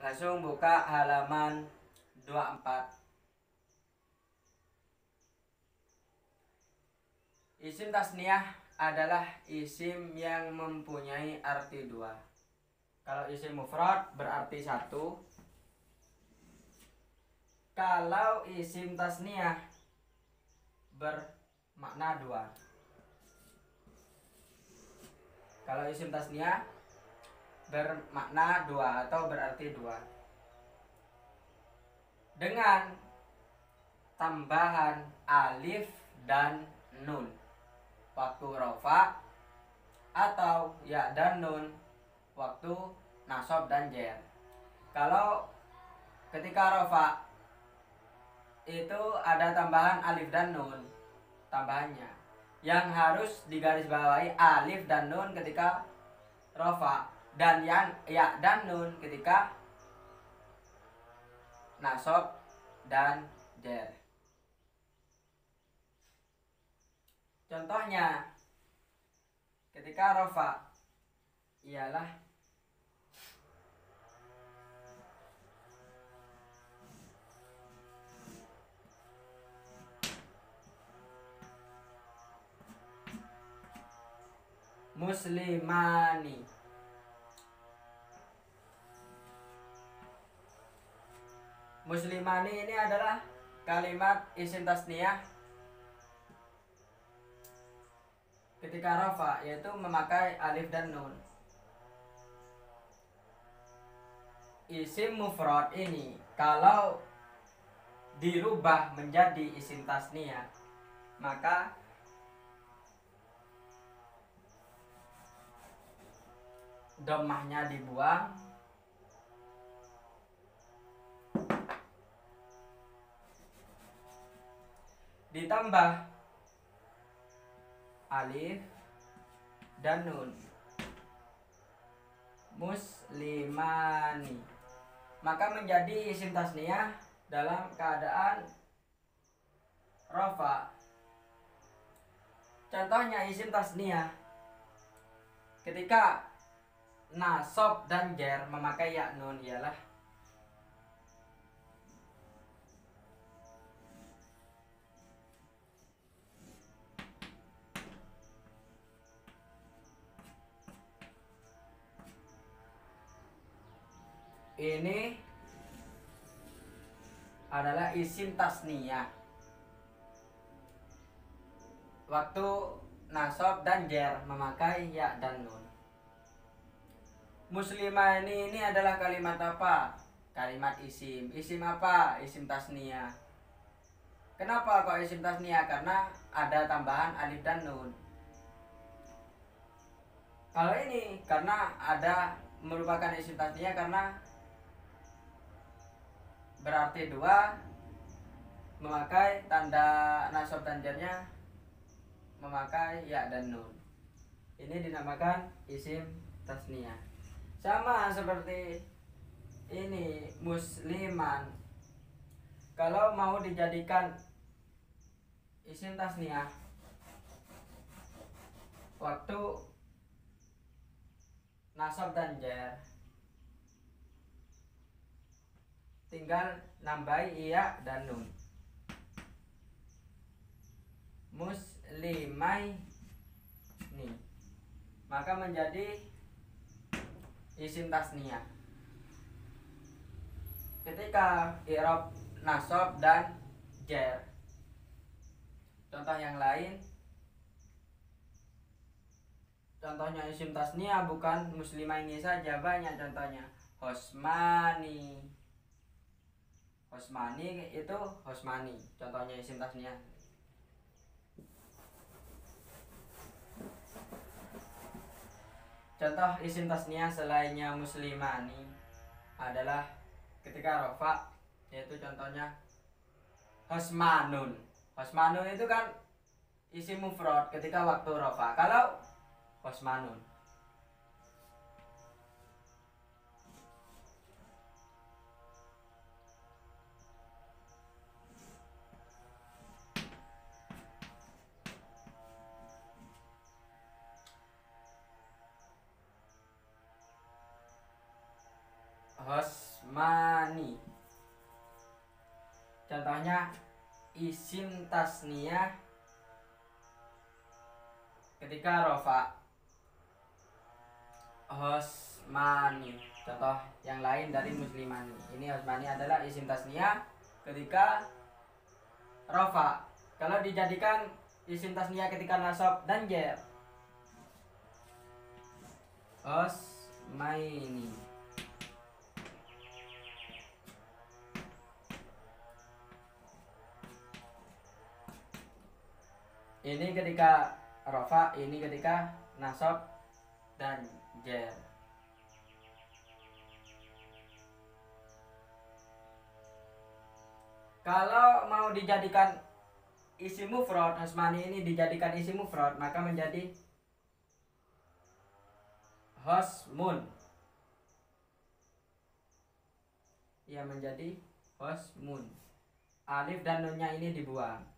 Langsung buka halaman 24. Isim tasniyah adalah isim yang mempunyai arti dua. Kalau isim mufrad berarti satu. Kalau isim tasniyah bermakna dua. Kalau isim tasniyah bermakna dua atau berarti dua, dengan tambahan alif dan nun waktu rofa atau ya dan nun waktu nasab dan jer. Kalau ketika rofa itu ada tambahan alif dan nun, tambahannya yang harus digarisbawahi alif dan nun ketika rofa, dan yang ya dan nun ketika nasab dan jer. Contohnya ketika rofa ialah muslimani. Muslimani ini adalah kalimat isim tasniyah ketika rofa, yaitu memakai alif dan nun. Isim mufrad ini kalau dirubah menjadi isim tasniyah, maka dhammahnya dibuang, ditambah alif dan nun. Muslimani, maka menjadi isim tasniyah dalam keadaan rofa. Contohnya isim tasniyah ketika nasab dan jer memakai ya nun ialah ini adalah isim tasniyah waktu nasab dan jer memakai ya dan nun. Muslimah ini adalah kalimat apa? Kalimat isim. Isim apa? Isim tasniyah. Kenapa kok isim tasniyah? Karena ada tambahan alif dan nun. Kalau ini karena ada merupakan isim tasniyah karena berarti dua, memakai tanda nasab dan jernya memakai ya dan nun. Ini dinamakan isim tasniyah. Sama seperti ini musliman. Kalau mau dijadikan isim tasniyah waktu nasab dan jer, tinggal nambahi iya dan nun. Muslimai nih, maka menjadi isim tasniyah ketika i'rab nasab dan jer. Contoh yang lain, contohnya isim tasniyah bukan muslimah ini saja, banyak contohnya. Hosmani. Hosmani itu hosmani, contohnya isim tasniyah. Contoh isim tasniyah selainnya muslimani adalah ketika rofa, yaitu contohnya hosmanun. Hosmanun itu kan isim mufrad ketika waktu rofa. Kalau hosmanun hosmani. Contohnya isim tasniyah ketika rofa hosmani. Contoh yang lain dari muslimani. Ini hosmani adalah isim tasniyah ketika rofa. Kalau dijadikan isim tasniyah ketika nasab dan jer, hosmaini. Ini ketika rofa, ini ketika nasab dan jer. Kalau mau dijadikan isim mufrad, hosmani ini dijadikan isim mufrad, maka menjadi hosmun. Ya, menjadi hosmun. Alif dan nunnya ini dibuang.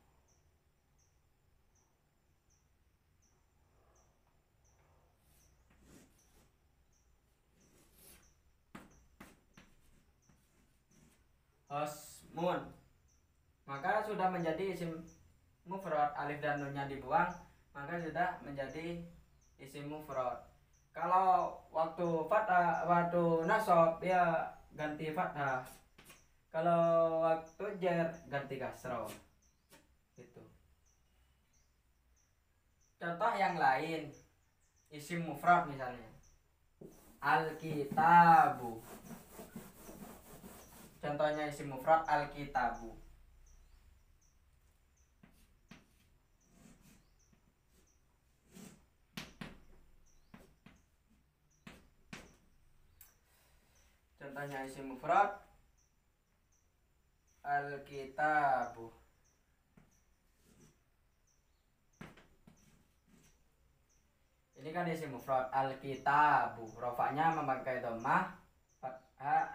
Hosmun, maka sudah menjadi isim mufrad. Alif dan nunnya dibuang, maka sudah menjadi isim mufrad. Kalau waktu fathah, waktu nasab dia ganti fathah. Kalau waktu jer ganti kasroh. Gitu. Contoh yang lain, isim mufrad misalnya Alkitabu. Contohnya isim mufrad Alkitabu. Contohnya isim mufrad Alkitabu. Ini kan isim mufrad Alkitabu. Rofanya memakai dhammah,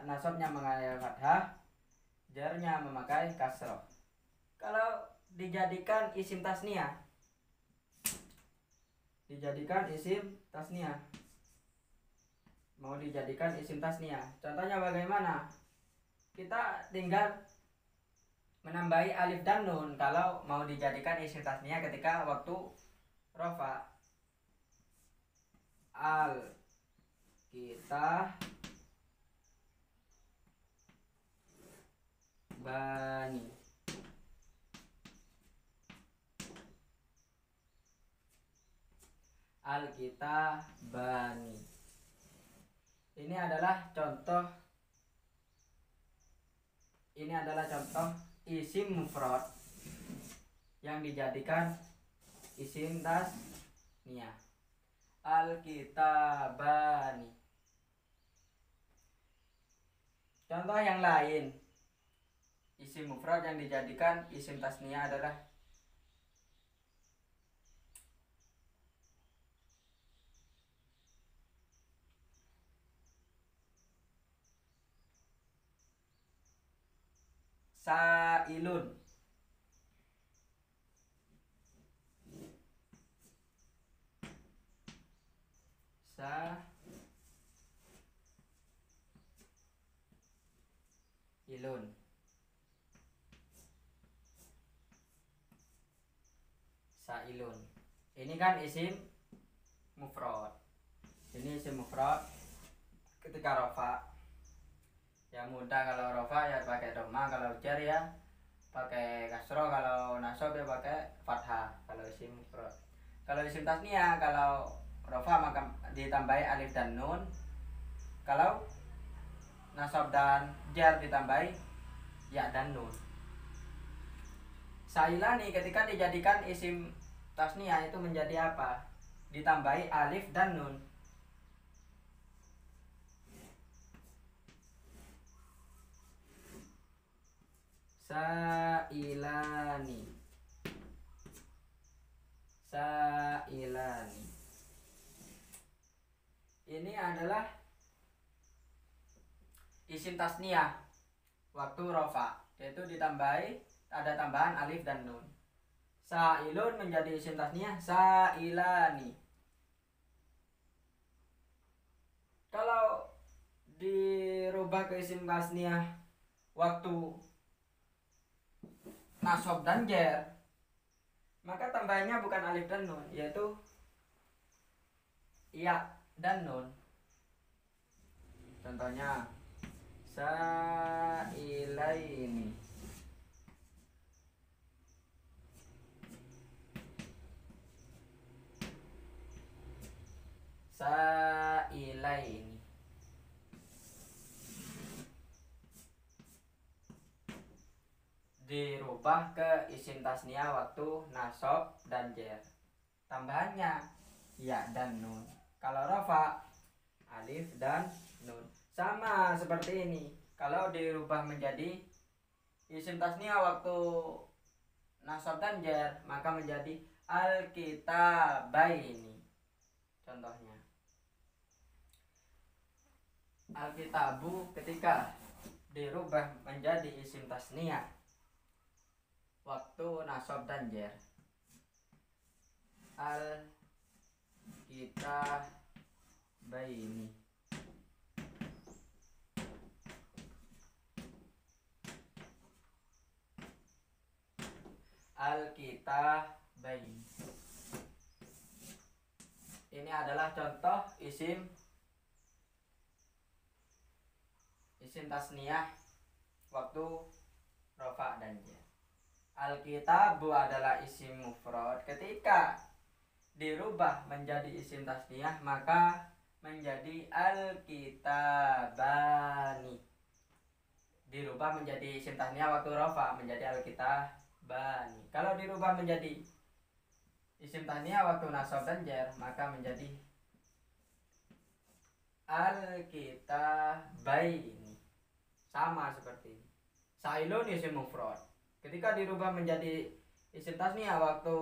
nasabnya memakai fathah, jarnya memakai kasroh. Kalau dijadikan isim tasniyah, mau dijadikan isim tasniyah, contohnya bagaimana? Kita tinggal menambahi alif dan nun kalau mau dijadikan isim tasniyah ketika waktu rofa. Al kita bani. Alkitabani. Ini adalah contoh isim mufrad yang dijadikan isim tasniyah. Alkitabani. Contoh yang lain, isim mufrad yang dijadikan isim tasniyah adalah Sailun. Sailun. Sailun. Ini kan isim mufrad. Ini isim mufrad ketika rofa. Ya mudah kalau rofa ya pakai dhammah, kalau jar ya pakai kasroh, kalau nasab ya pakai fathah kalau isim mufrad. Kalau isim tasniyah, kalau rofa maka ditambahi alif dan nun, kalau nasab dan jar ditambahi ya dan nun. Sailani ketika dijadikan isim tasniyah itu menjadi apa? Ditambahi alif dan nun. Sailani. Ini adalah isim tasniyah waktu rofa, yaitu ditambahi ada tambahan alif dan nun. Sailun menjadi isim tasniyah sailani. Kalau dirubah dirubah ke isim tasniah waktu nasab dan jer, maka tambahannya bukan alif dan nun, yaitu ya dan nun. Contohnya sa'ilaini. Sa'ilaini. Dirubah ke isim tasniah waktu nasab dan jer. Tambahannya ya dan nun. Kalau rafa alif dan nun. Sama seperti ini. Kalau dirubah menjadi isim tasniah waktu nasab dan jer, maka menjadi al-kitabaini. Contohnya al-kitabu ketika dirubah menjadi isim tasniah waktu nasab dan jer, al-kitabaini. Al-kitabaini. Ini adalah contoh isim tasniah waktu rafa dan jer. Al-kitabu adalah isim mufrad, ketika dirubah menjadi isim tasniah maka menjadi al-kitabani. Dirubah menjadi isim tasniah waktu rafa menjadi al-kitabani. Kalau dirubah menjadi isim tasniah waktu nasab dan jer maka menjadi al-kitabaini. Sama seperti ini. Sailun isim mufrad, ketika dirubah menjadi isim tasniah waktu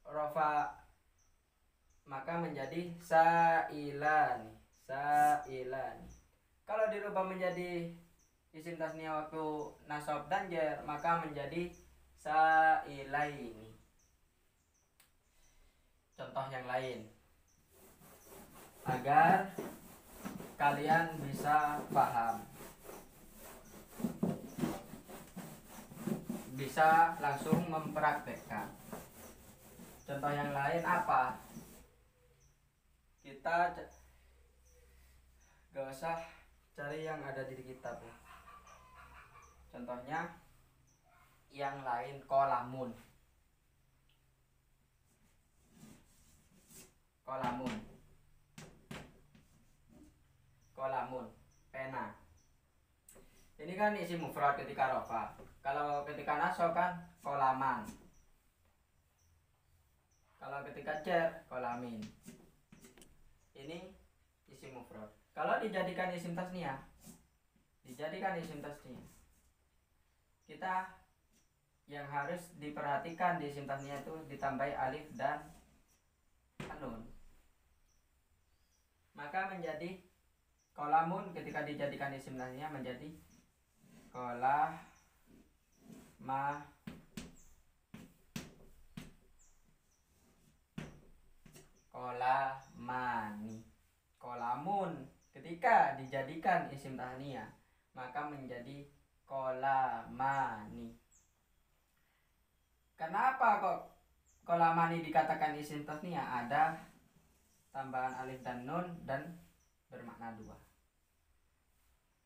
rafa maka menjadi sailani. Sailani. Kalau dirubah menjadi isim tasniah waktu nasab dan jer maka menjadi sailaini. Contoh yang lain agar kalian bisa paham, bisa langsung mempraktekkan. Contoh yang lain apa? Kita gak usah cari yang ada di kitab ya. Contohnya yang lain, kolamun. Kolamun, pena. Ini kan isi mufrad ketika rafa. Kalau ketika nasab kan kolaman. Kalau ketika jer kolamin. Ini isim mufrad. Kalau dijadikan isim tasniah, kita yang harus diperhatikan di isim tasniah itu ditambahi alif dan nun. Maka menjadi kolamun ketika dijadikan isim tasniah menjadi kolamani. Kolamun ketika dijadikan isim tasniah maka menjadi kolamani. Kenapa kok kolamani dikatakan isim tasniah? Ada tambahan alif dan nun dan bermakna dua.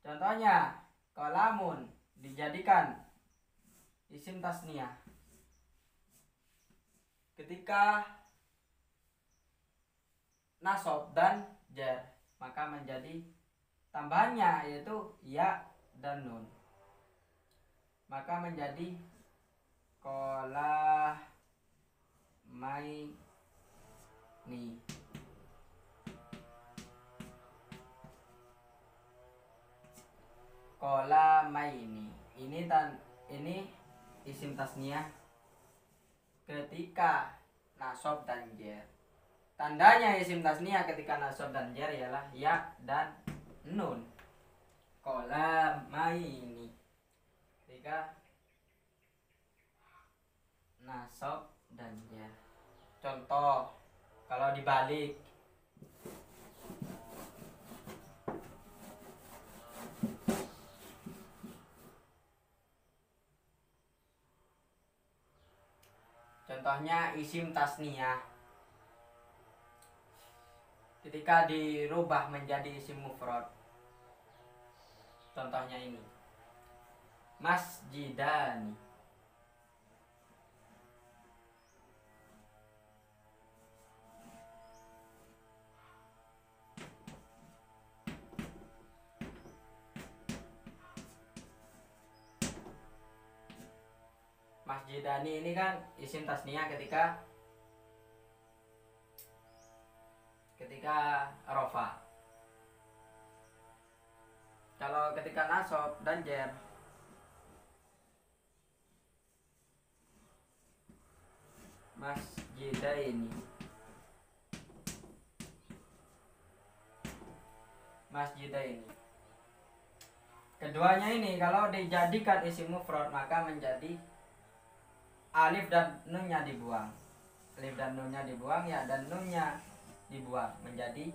Contohnya kolamun dijadikan isim tasniah ketika nasab dan jer maka menjadi tambahannya yaitu ya dan nun, maka menjadi kolamaini. Kolamaini. Ini isim tasniah ketika nasab dan jer. Tandanya isim tasniah ketika nasab dan jer ialah ya dan nun. Kolamaini ketika nasab dan jer. Contoh kalau dibalik Contohnya isim tasniyah. Ketika dirubah menjadi isim mufrad. Contohnya ini. Masjidani. Masjidani ini kan isim tasniyah ketika rofa. Kalau ketika nasab dan jar, masjidaini. Masjidaini. Keduanya ini kalau dijadikan isim mufrad maka menjadi alif dan nunnya dibuang. Alif dan nunnya dibuang, ya, dan nunnya dibuang menjadi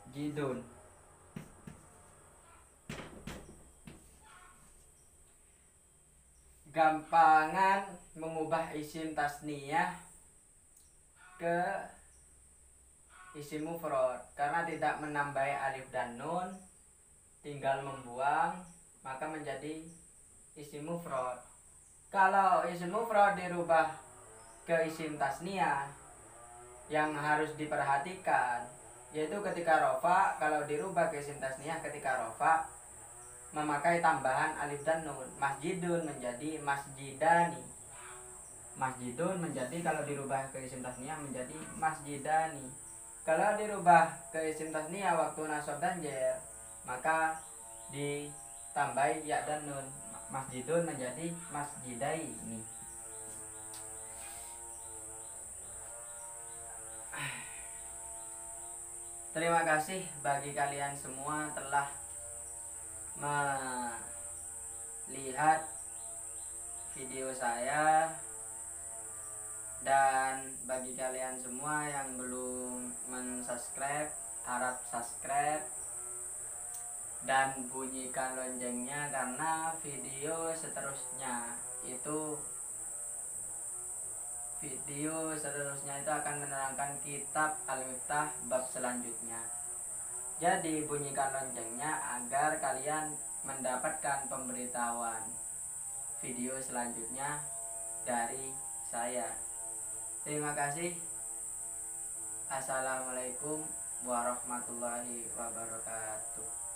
masjidun. Gampangan mengubah isim tasniyah ke isim mufrad karena tidak menambahi alif dan nun, tinggal membuang, maka menjadi isim mufrad. Kalau isim mufrad dirubah ke isim tasniyah, yang harus diperhatikan yaitu ketika rofa, kalau dirubah ke isim tasniyah ketika rofa memakai tambahan alif dan nun. Masjidun menjadi masjidani. Masjidun menjadi, kalau dirubah ke isim tasniyah menjadi masjidani. Kalau dirubah ke isim tasniyah waktu nasab dan jar, maka ditambahi ya dan nun. Masjidun menjadi masjidaini. Terima kasih bagi kalian semua telah melihat video saya, dan bagi kalian semua yang belum mensubscribe, harap subscribe dan bunyikan loncengnya karena video seterusnya itu akan menerangkan kitab Al-Miftah bab selanjutnya. Jadi bunyikan loncengnya agar kalian mendapatkan pemberitahuan video selanjutnya dari saya. Terima kasih. Assalamualaikum warahmatullahi wabarakatuh.